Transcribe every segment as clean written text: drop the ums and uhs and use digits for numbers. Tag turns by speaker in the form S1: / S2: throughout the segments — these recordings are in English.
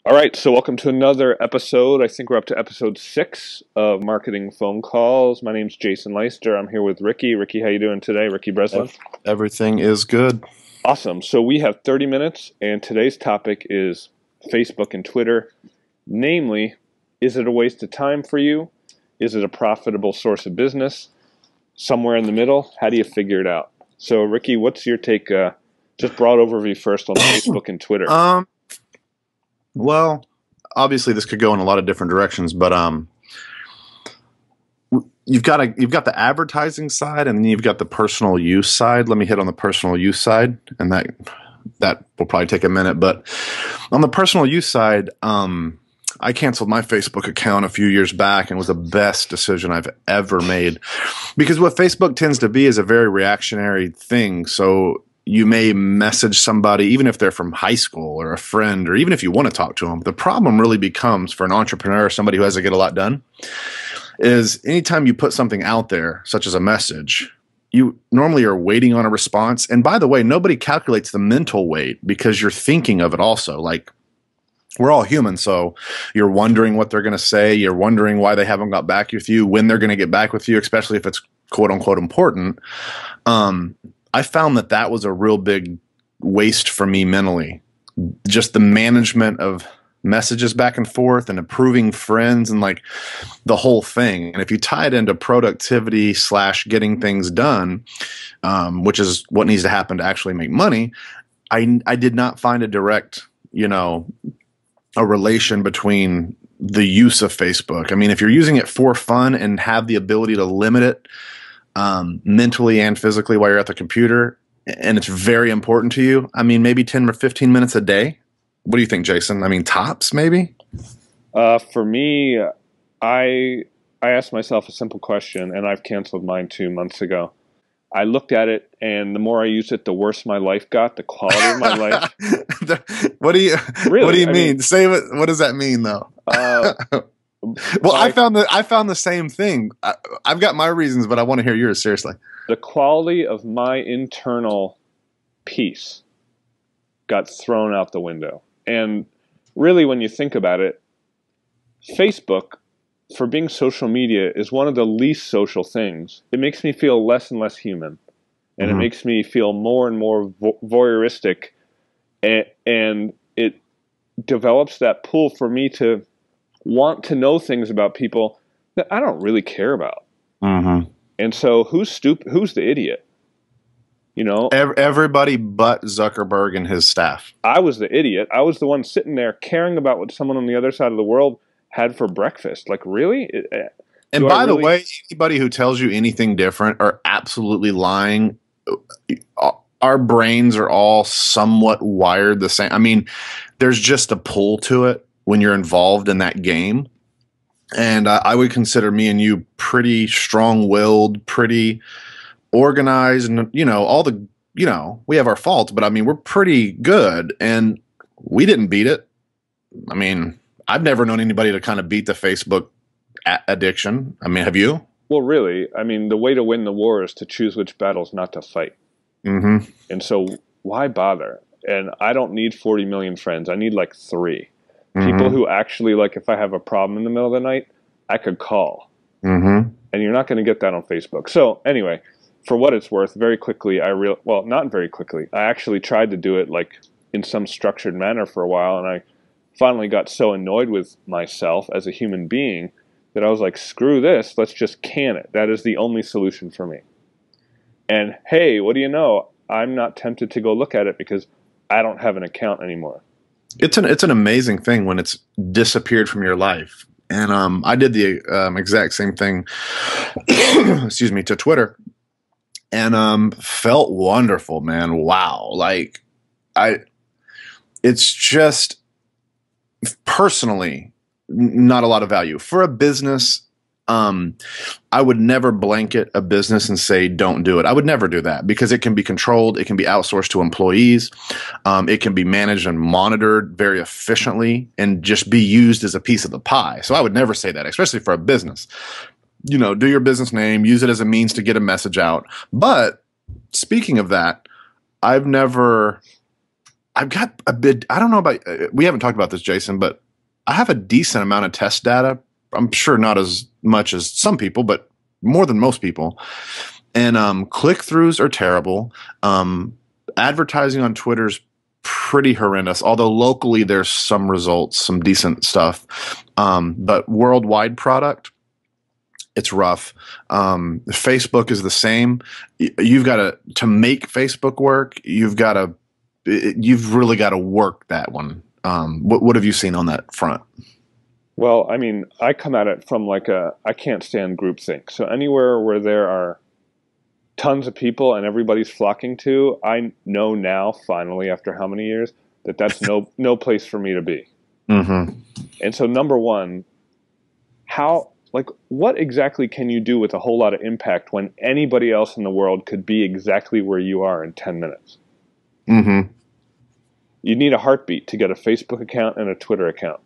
S1: All right, so welcome to another episode. I think we're up to episode 6 of Marketing Phone Calls. My name's Jason Leister. I'm here with Ricky. Ricky, how you doing today? Ricky Breslin.
S2: Everything is good.
S1: Awesome. So we have 30 minutes, and today's topic is Facebook and Twitter. Namely, is it a waste of time for you? Is it a profitable source of business? Somewhere in the middle? How do you figure it out? So, Ricky, what's your take? Just broad overview first on Facebook and Twitter.
S2: Well, obviously this could go in a lot of different directions, but you've got the advertising side and then you've got the personal use side. Let me hit on the personal use side, and that will probably take a minute. But on the personal use side, I canceled my Facebook account a few years back, and it was the best decision I've ever made, because what Facebook tends to be is a very reactionary thing. So you may message somebody, even if they're from high school or a friend, or even if you want to talk to them. The problem really becomes for an entrepreneur or somebody who has to get a lot done is anytime you put something out there, such as a message, you normally are waiting on a response. And by the way, nobody calculates the mental weight because you're thinking of it also. Like, we're all human, so you're wondering what they're going to say. You're wondering why they haven't got back with you, when they're going to get back with you, especially if it's quote unquote important. I found that was a real big waste for me mentally. Just the management of messages back and forth and approving friends and like the whole thing. And if you tie it into productivity / getting things done, which is what needs to happen to actually make money, I did not find a direct, a relation between the use of Facebook. I mean, if you're using it for fun and have the ability to limit it mentally and physically while you're at the computer, and it's very important to you, I mean, maybe 10 or 15 minutes a day. What do you think, Jason? I mean, tops, maybe?
S1: For me, I asked myself a simple question, and I've canceled mine 2 months ago. I looked at it, and the more I used it, the worse my life got, the quality of my life.
S2: What do you mean?
S1: mean,
S2: Say what does that mean, though? Well, I found the same thing. I've got my reasons, but I want to hear yours, seriously.
S1: The quality of my internal peace got thrown out the window. And really, when you think about it, Facebook, for being social media, is one of the least social things. It makes me feel less and less human. And it makes me feel more and more voyeuristic. And it develops that pull for me to want to know things about people that I don't really care about. And so who's the idiot?
S2: Everybody but Zuckerberg and his staff.
S1: I was the idiot. I was the one sitting there caring about what someone on the other side of the world had for breakfast. Like, really?
S2: And by the way, anybody who tells you anything different are absolutely lying. Our brains are all somewhat wired the same. I mean, there's just a pull to it when you're involved in that game. And I would consider me and you pretty strong-willed, pretty organized, and we have our faults, but I mean, we're pretty good, and we didn't beat it. I mean, I've never known anybody to kind of beat the Facebook addiction. I mean, have you?
S1: Well, really, I mean, the way to win the war is to choose which battles not to fight. And so why bother? And I don't need 40 million friends. I need like 3. People who actually, like, if I have a problem in the middle of the night, I could call. And you're not going to get that on Facebook. So anyway, for what it's worth, very quickly, not very quickly. I actually tried to do it like in some structured manner for a while. And I finally got so annoyed with myself as a human being that I was like, screw this. Let's just can it. That is the only solution for me. And hey, what do you know? I'm not tempted to go look at it because I don't have an account anymore.
S2: It's an amazing thing when it's disappeared from your life. And I did the exact same thing, excuse me, to Twitter, and felt wonderful, man. Wow. Like, it's just personally not a lot of value. For a business, I would never blanket a business and say, don't do it. I would never do that because it can be controlled. It can be outsourced to employees. It can be managed and monitored very efficiently and just be used as a piece of the pie. So I would never say that, especially for a business. Do your business name, use it as a means to get a message out. But speaking of that, I've never I've got a bit. I don't know about. We haven't talked about this, Jason, but I have a decent amount of test data. I'm sure not as much as some people, but more than most people. And click-throughs are terrible. Advertising on Twitter's pretty horrendous. Although locally there's some results, some decent stuff. But worldwide product, it's rough. Facebook is the same. You've got to make Facebook work. You've really got to work that one. What have you seen on that front?
S1: Well, I mean, I come at it from I can't stand groupthink. So anywhere where there are tons of people and everybody's flocking to, I know now, finally, after how many years, that's no place for me to be. Mm-hmm. And so number one, what exactly can you do with a whole lot of impact when anybody else in the world could be exactly where you are in 10 minutes? Mm-hmm. You need a heartbeat to get a Facebook account and a Twitter account.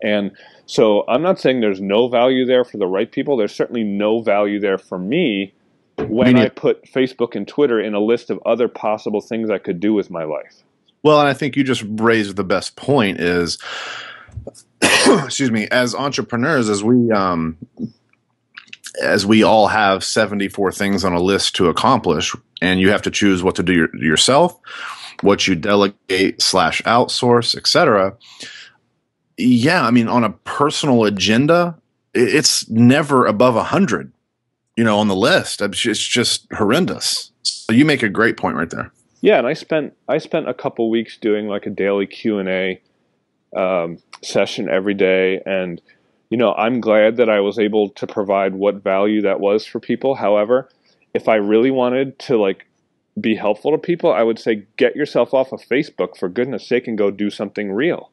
S1: And so I'm not saying there's no value there for the right people. There's certainly no value there for me when I put Facebook and Twitter in a list of other possible things I could do with my life.
S2: Well, and I think you just raised the best point is, excuse me, as entrepreneurs, as we all have 74 things on a list to accomplish, and you have to choose what to do yourself, what you delegate / outsource, etc. Yeah, I mean, on a personal agenda, it's never above 100, on the list. It's just horrendous. So you make a great point right there.
S1: Yeah, and I spent a couple weeks doing a daily Q&A session every day, and I'm glad that I was able to provide what value that was for people. However, if I really wanted to be helpful to people, I would say get yourself off of Facebook, for goodness sake, and go do something real.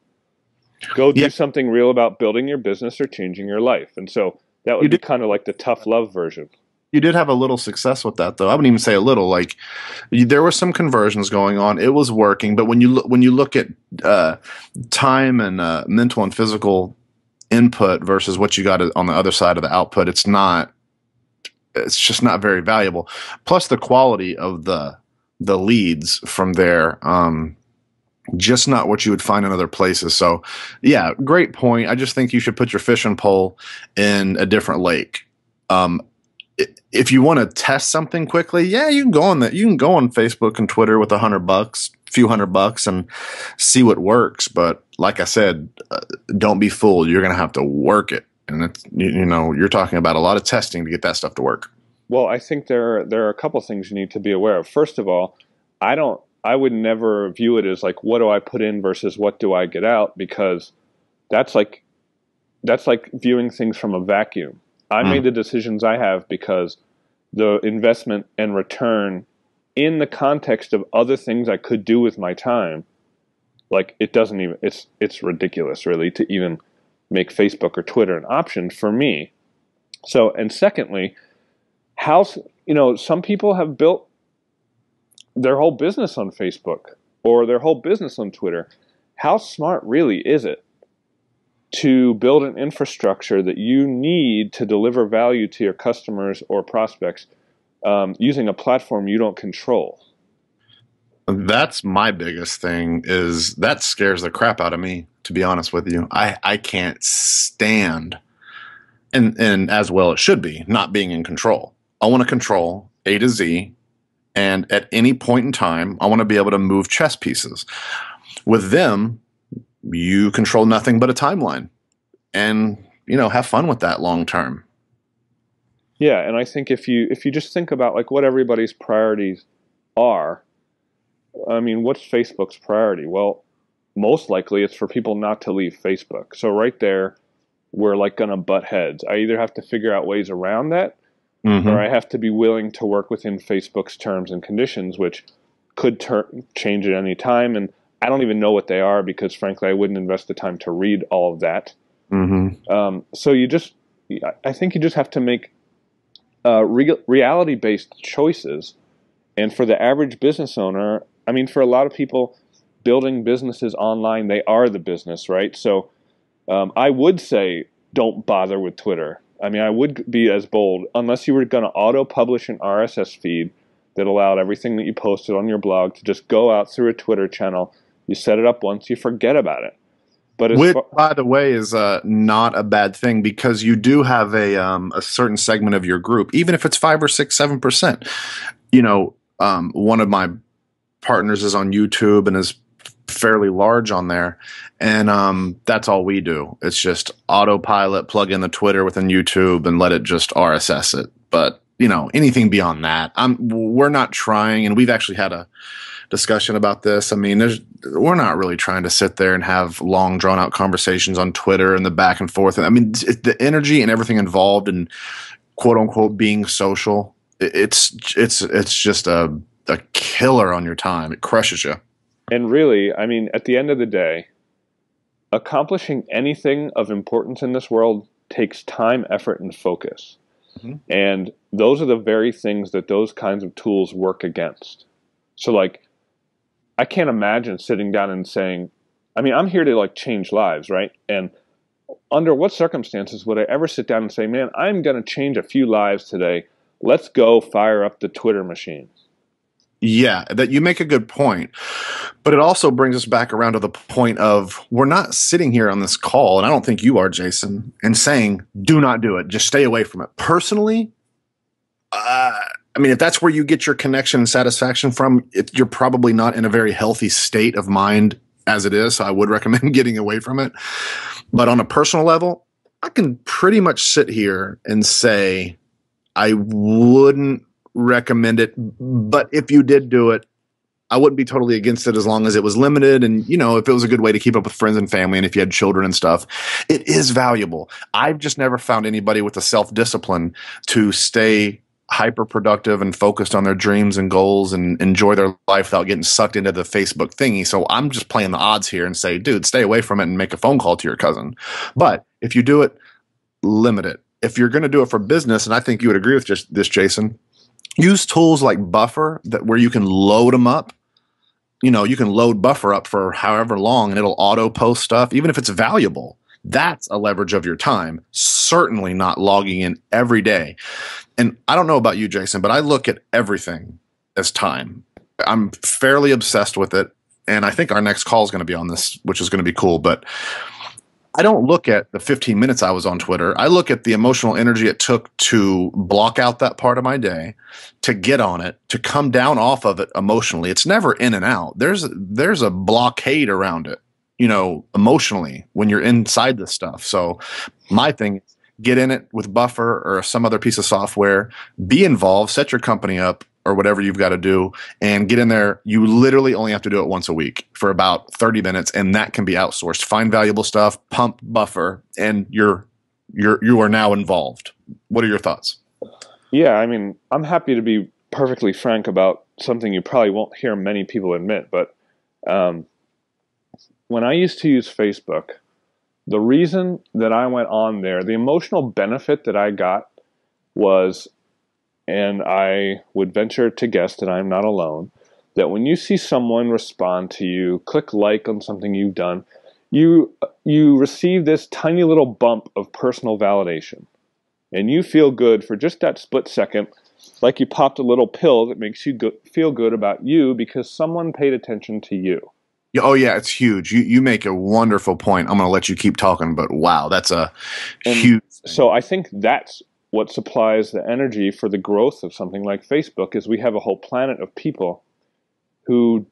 S1: Go do something real about building your business or changing your life. And so that would be kind of like the tough love version.
S2: You did have a little success with that, though. I wouldn't even say a little. There were some conversions going on. It was working. But when you look at time and mental and physical input versus what you got on the other side of the output, it's just not very valuable. Plus the quality of the leads from there, just not what you would find in other places. So yeah, great point. I just think you should put your fishing pole in a different lake. If you want to test something quickly, yeah, you can go on Facebook and Twitter with $100, few $100, and see what works. But like I said, don't be fooled. You're going to have to work it. And it's, you're talking about a lot of testing to get that stuff to work.
S1: Well, I think there are a couple things you need to be aware of. First of all, I would never view it as what do I put in versus what do I get out, because that's like viewing things from a vacuum. I made the decisions I have because the investment and return in the context of other things I could do with my time, it's ridiculous really to even make Facebook or Twitter an option for me. So, and secondly, some people have built their whole business on Facebook or their whole business on Twitter. How smart really is it to build an infrastructure that you need to deliver value to your customers or prospects using a platform you don't control?
S2: That's my biggest thing. Is that scares the crap out of me, to be honest with you. I can't stand, and as well it should be, not being in control. I want to control A to Z, and at any point in time, I want to be able to move chess pieces. With them, you control nothing but a timeline, and have fun with that long term.
S1: Yeah, and I think if you just think about what everybody's priorities are, I mean, what's Facebook's priority? Well, most likely it's for people not to leave Facebook. So right there, we're going to butt heads. I either have to figure out ways around that, or I have to be willing to work within Facebook's terms and conditions, which could change at any time. And I don't even know what they are because, frankly, I wouldn't invest the time to read all of that. So I think you just have to make reality-based choices. And for the average business owner, I mean, for a lot of people building businesses online, they are the business, right? So I would say don't bother with Twitter. I mean, I would be as bold, unless you were going to auto-publish an RSS feed that allowed everything that you posted on your blog to just go out through a Twitter channel You set it up once, you forget about it. But
S2: which, by the way, is not a bad thing, because you do have a certain segment of your group, even if it's 5 or 6, 7%. You know, one of my partners is on YouTube and is fairly large on there, and that's all we do. It's just autopilot, plug in the Twitter within YouTube, and let it just RSS it. But you know, anything beyond that, we're not trying, and we've actually had a discussion about this. I mean, we're not really trying to sit there and have long, drawn out conversations on Twitter and the back and forth. I mean, the energy and everything involved in quote unquote being social, it's just a killer on your time. It crushes you.
S1: And really, I mean, at the end of the day, accomplishing anything of importance in this world takes time, effort, and focus. Mm-hmm. And those are the very things that those kinds of tools work against. So like, I can't imagine sitting down and saying, I mean, I'm here to like change lives, right? And under what circumstances would I ever sit down and say, man, I'm going to change a few lives today. Let's go fire up the Twitter machine.
S2: Yeah, that you make a good point. But it also brings us back around to the point of, we're not sitting here on this call, and I don't think you are, Jason, and saying, do not do it. Just stay away from it. Personally, I mean, if that's where you get your connection and satisfaction from, you're probably not in a very healthy state of mind as it is. So I would recommend getting away from it. But on a personal level, I can pretty much sit here and say I wouldn't recommend it. But if you did do it, I wouldn't be totally against it as long as it was limited. And, you know, if it was a good way to keep up with friends and family, and if you had children and stuff, it is valuable. I've just never found anybody with the self-discipline to stay hyper productive and focused on their dreams and goals and enjoy their life without getting sucked into the Facebook thingy. So I'm just playing the odds here and say, dude, stay away from it and make a phone call to your cousin. But if you do it, limit it. If you're going to do it for business, and I think you would agree with this, Jason, use tools like Buffer where you can load them up. You know, you can load Buffer up for however long and it'll auto post stuff, even if it's valuable. That's a leverage of your time. Certainly not logging in every day. And I don't know about you, Jason, but I look at everything as time. I'm fairly obsessed with it. And I think our next call is going to be on this, which is going to be cool. But I don't look at the 15 minutes I was on Twitter. I look at the emotional energy it took to block out that part of my day, to get on it, to come down off of it emotionally. It's never in and out. There's a blockade around it, you know, emotionally when you're inside this stuff. So my thing is, get in it with Buffer or some other piece of software, be involved, set your company up or whatever you've got to do, and get in there. You literally only have to do it once a week for about 30 minutes, and that can be outsourced. Find valuable stuff, pump Buffer, and you are now involved. What are your thoughts?
S1: Yeah, I mean, I'm happy to be perfectly frank about something you probably won't hear many people admit, but when I used to use Facebook, the reason that I went on there, the emotional benefit that I got was, and I would venture to guess that I'm not alone, that when you see someone respond to you, click like on something you've done, you receive this tiny little bump of personal validation. And you feel good for just that split second, like you popped a little pill that makes you feel good about you because someone paid attention to you.
S2: Oh, yeah, it's huge. You make a wonderful point. I'm going to let you keep talking, but wow, that's huge.
S1: So I think that's what supplies the energy for the growth of something like Facebook, is we have a whole planet of people who,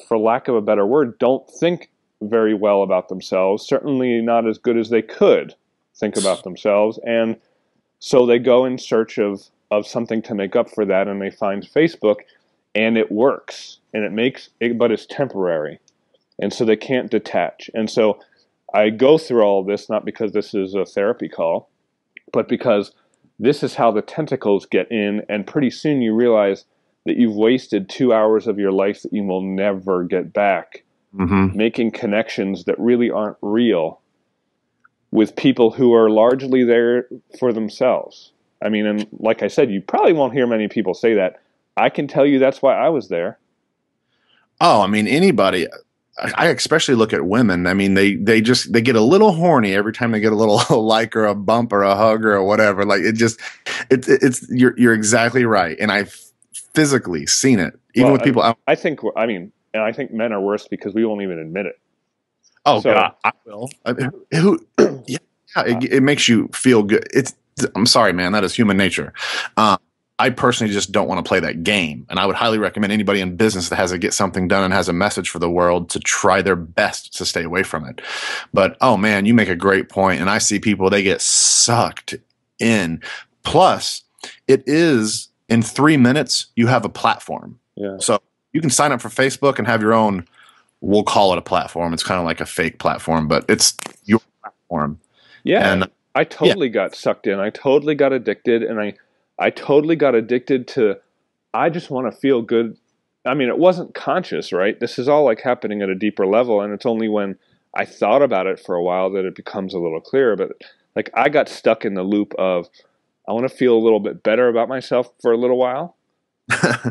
S1: for lack of a better word, don't think very well about themselves, certainly not as good as they could think about themselves. And so they go in search of something to make up for that, and they find Facebook, and it works, and it makes it, but it's temporary. And so they can't detach. And so I go through all of this, not because this is a therapy call, but because this is how the tentacles get in, and pretty soon you realize that you've wasted 2 hours of your life that you will never get back, making connections that really aren't real with people who are largely there for themselves. I mean, and like I said, you probably won't hear many people say that. I can tell you that's why I was there.
S2: Oh, I mean, anybody. I especially look at women. I mean, they get a little horny every time they get a little like or a bump or a hug or whatever. Like you're exactly right. And I've physically seen it, even with people.
S1: I think, I mean, and I think men are worse because we won't even admit it.
S2: Oh, so, God, I will. Yeah, it makes you feel good. I'm sorry, man. That is human nature. I personally just don't want to play that game. And I would highly recommend anybody in business that has to get something done and has a message for the world to try their best to stay away from it. But, oh, man, you make a great point. And I see people, they get sucked in. Plus, it is in 3 minutes, you have a platform.
S1: Yeah.
S2: So you can sign up for Facebook and have your own, we'll call it a platform. It's kind of like a fake platform, but it's your platform.
S1: Yeah. And I totally got sucked in. I totally got addicted. And I totally got addicted to, I just want to feel good. I mean, it wasn't conscious, right? This is all like happening at a deeper level. And it's only when I thought about it for a while that it becomes a little clearer. But like I got stuck in the loop of, I want to feel a little bit better about myself for a little while.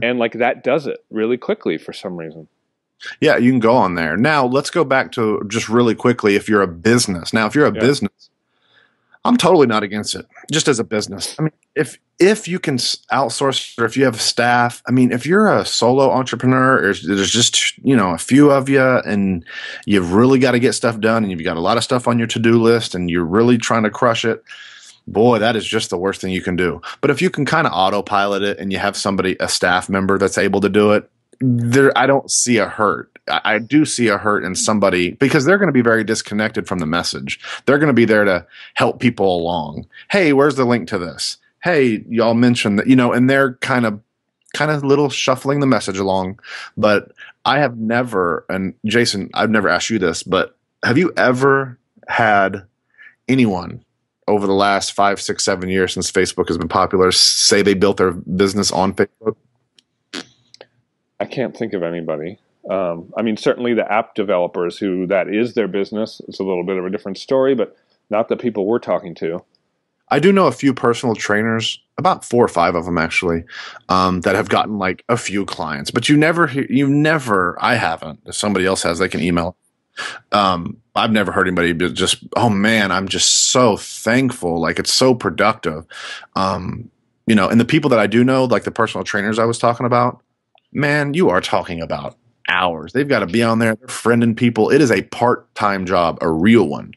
S1: And like that does it really quickly for some reason.
S2: Yeah, you can go on there. Now, let's go back to just really quickly if you're a business. Now, if you're a business, I'm totally not against it, just as a business. I mean, if you can outsource or if you have staff, I mean, if you're a solo entrepreneur or there's just, a few of you and you've really got to get stuff done and you've got a lot of stuff on your to-do list and you're really trying to crush it, boy, that is just the worst thing you can do. But if you can kind of autopilot it and you have a staff member that's able to do it, I don't see a hurt. I do see a hurt in somebody because they're going to be very disconnected from the message. They're going to be there to help people along. Hey, where's the link to this? Hey, y'all mentioned that, and they're kind of little shuffling the message along. But I have never, and Jason, I've never asked you this, but have you ever had anyone over the last 5, 6, 7 years since Facebook has been popular say they built their business on Facebook?
S1: I can't think of anybody. I mean, certainly the app developers who that is their business. It's a little bit of a different story, but not the people we're talking to.
S2: I do know a few personal trainers, about 4 or 5 of them actually, that have gotten like a few clients. But I haven't. If somebody else has, they can email. I've never heard anybody just, oh man, I'm just so thankful. Like it's so productive. And the people that I do know, like the personal trainers I was talking about, man, you are talking about hours. They've got to be on there. They're friending people. It is a part-time job, a real one,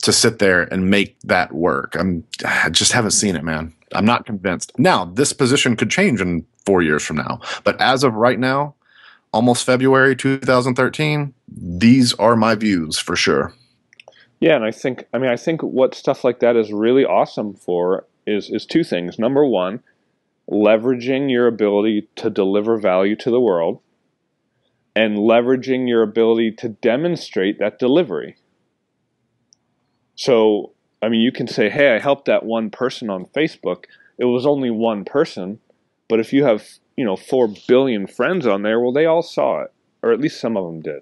S2: to sit there and make that work. I just haven't seen it, man. I'm not convinced. Now, this position could change in 4 years from now. But as of right now, almost February 2013, these are my views for sure.
S1: Yeah, and I think what stuff like that is really awesome for is 2 things. Number one, leveraging your ability to deliver value to the world and leveraging your ability to demonstrate that delivery. So, I mean, you can say, hey, I helped that one person on Facebook. It was only one person, but if you have, 4 billion friends on there, well, they all saw it, or at least some of them did.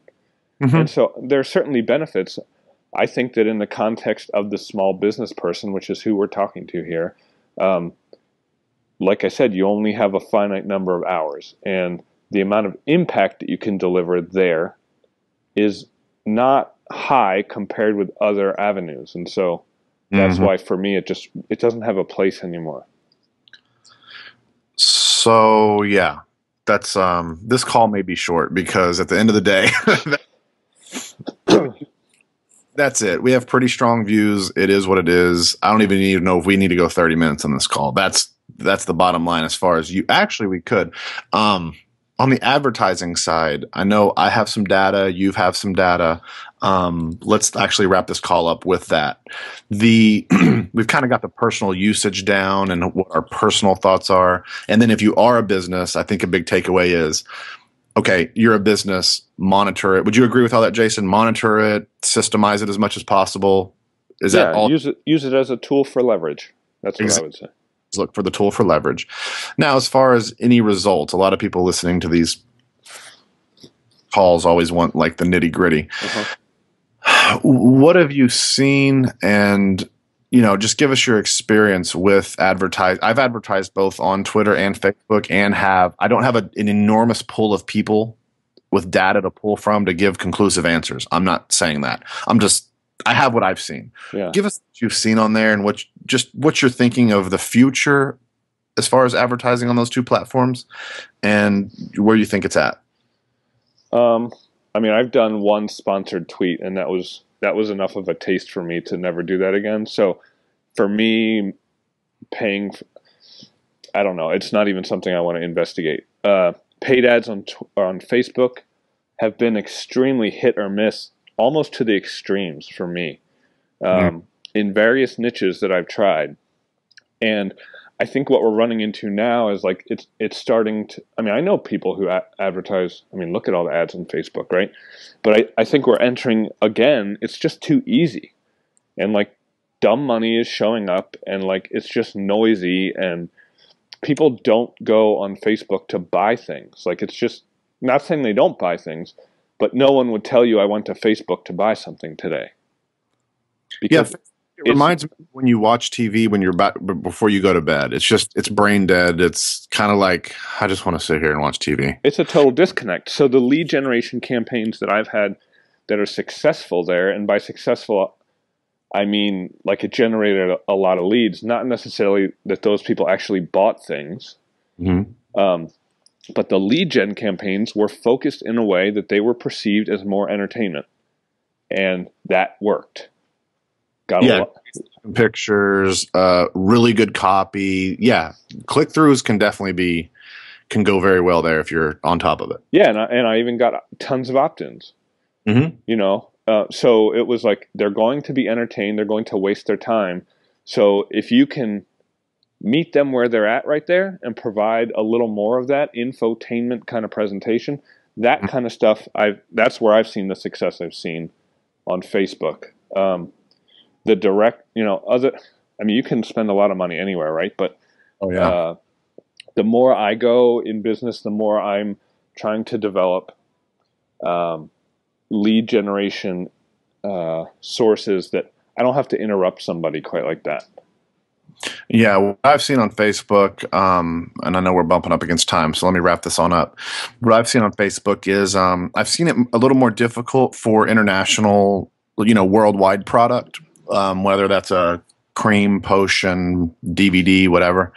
S1: Mm-hmm. And so there are certainly benefits. I think that in the context of the small business person, which is who we're talking to here, like I said, you only have a finite number of hours, and the amount of impact that you can deliver there is not high compared with other avenues. And so that's why for me, it doesn't have a place anymore.
S2: So yeah, that's, this call may be short because at the end of the day, that's it. We have pretty strong views. It is what it is. I don't even need to know if we need to go 30 minutes on this call. That's the bottom line as far as we could. On the advertising side, I know I have some data, you have some data. Let's actually wrap this call up with that. We've kind of got the personal usage down and what our personal thoughts are. And then if you are a business, I think a big takeaway is, okay, you're a business, monitor it. Would you agree with all that, Jason? Monitor it, systemize it as much as possible. Is that all?
S1: Use it as a tool for leverage. That's what I would say.
S2: Look for the tool for leverage. Now, as far as any results, a lot of people listening to these calls always want like the nitty gritty. What have you seen? And, just give us your experience with advertise. I've advertised both on Twitter and Facebook and I don't have an enormous pool of people with data to pull from to give conclusive answers. I'm not saying that. I have what I've seen. Yeah. Give us what you've seen on there and what you're thinking of the future as far as advertising on those 2 platforms and where you think it's at.
S1: I mean, I've done one sponsored tweet, and that was enough of a taste for me to never do that again. So for me, paying, I don't know, it's not even something I want to investigate. Paid ads on Facebook have been extremely hit or miss, almost to the extremes for me, in various niches that I've tried. And I think what we're running into now is like it's starting to. I mean, I know people who advertise. I mean, look at all the ads on Facebook, right? But I think we're entering again. It's just too easy, and like dumb money is showing up, and like it's just noisy, and people don't go on Facebook to buy things. Like it's just not saying they don't buy things, but no one would tell you I went to Facebook to buy something today.
S2: Because it reminds me when you watch TV when you're before you go to bed. It's brain dead. It's kind of like I just want to sit here and watch TV.
S1: It's a total disconnect. So the lead generation campaigns that I've had that are successful there, and by successful I mean like it generated a lot of leads, not necessarily that those people actually bought things. But the lead gen campaigns were focused in a way that they were perceived as more entertainment, and that worked. Got a lot.
S2: Pictures, really good copy. Yeah, click-throughs can go very well there if you're on top of it.
S1: Yeah, and I even got tons of opt-ins. You know, so it was like they're going to be entertained. They're going to waste their time. So if you can meet them where they're at right there and provide a little more of that infotainment kind of presentation, that kind of stuff, that's where I've seen the success I've seen on Facebook. The direct, you know, I mean, you can spend a lot of money anywhere, right? But the more I go in business, the more I'm trying to develop lead generation sources that I don't have to interrupt somebody quite like that.
S2: Yeah, what I've seen on Facebook, and I know we're bumping up against time, so let me wrap this on up. What I've seen on Facebook is I've seen it a little more difficult for international, you know, worldwide product. Whether that's a cream, potion, DVD, whatever,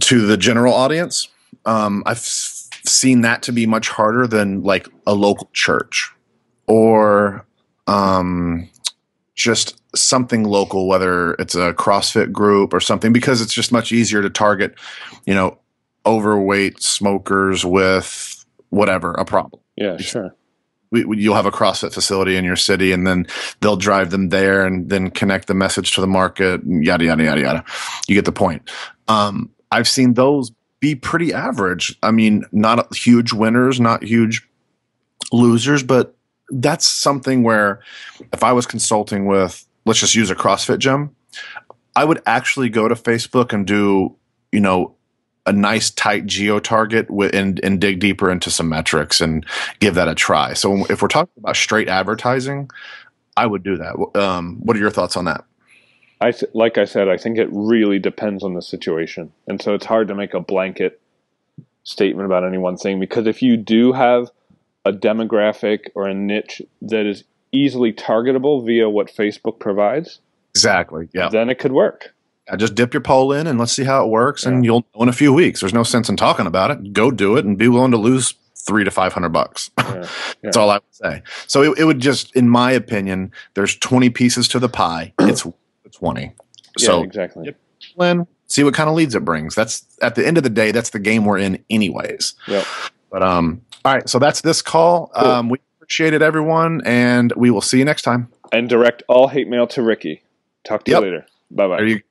S2: to the general audience. I've seen that to be much harder than like a local church or just something local, whether it's a CrossFit group or something, because it's just much easier to target, you know, overweight smokers with whatever, a problem.
S1: Yeah, sure.
S2: You'll have a CrossFit facility in your city, and then they'll drive them there and then connect the message to the market, yada, yada, yada, yada. You get the point. I've seen those be pretty average. I mean, not huge winners, not huge losers, but that's something where if I was consulting with, let's just use a CrossFit gym, I would actually go to Facebook and do, you know, a nice tight geo target and dig deeper into some metrics and give that a try. So if we're talking about straight advertising, I would do that. What are your thoughts on that?
S1: Like I said, I think it really depends on the situation. And so it's hard to make a blanket statement about any one thing, because if you do have a demographic or a niche that is easily targetable via what Facebook provides,
S2: exactly, yeah,
S1: then it could work.
S2: Just dip your poll in and let's see how it works, and you'll know in a few weeks. There's no sense in talking about it. Go do it and be willing to lose $300 to $500. That's all I would say. So it would just, in my opinion, there's 20 pieces to the pie. It's 20. So
S1: exactly.
S2: See what kind of leads it brings. That's at the end of the day, that's the game we're in anyways.
S1: Yep.
S2: But all right, so that's this call. Cool. We appreciate it, everyone, and we will see you next time.
S1: And direct all hate mail to Ricky. Talk to you later. Bye-bye.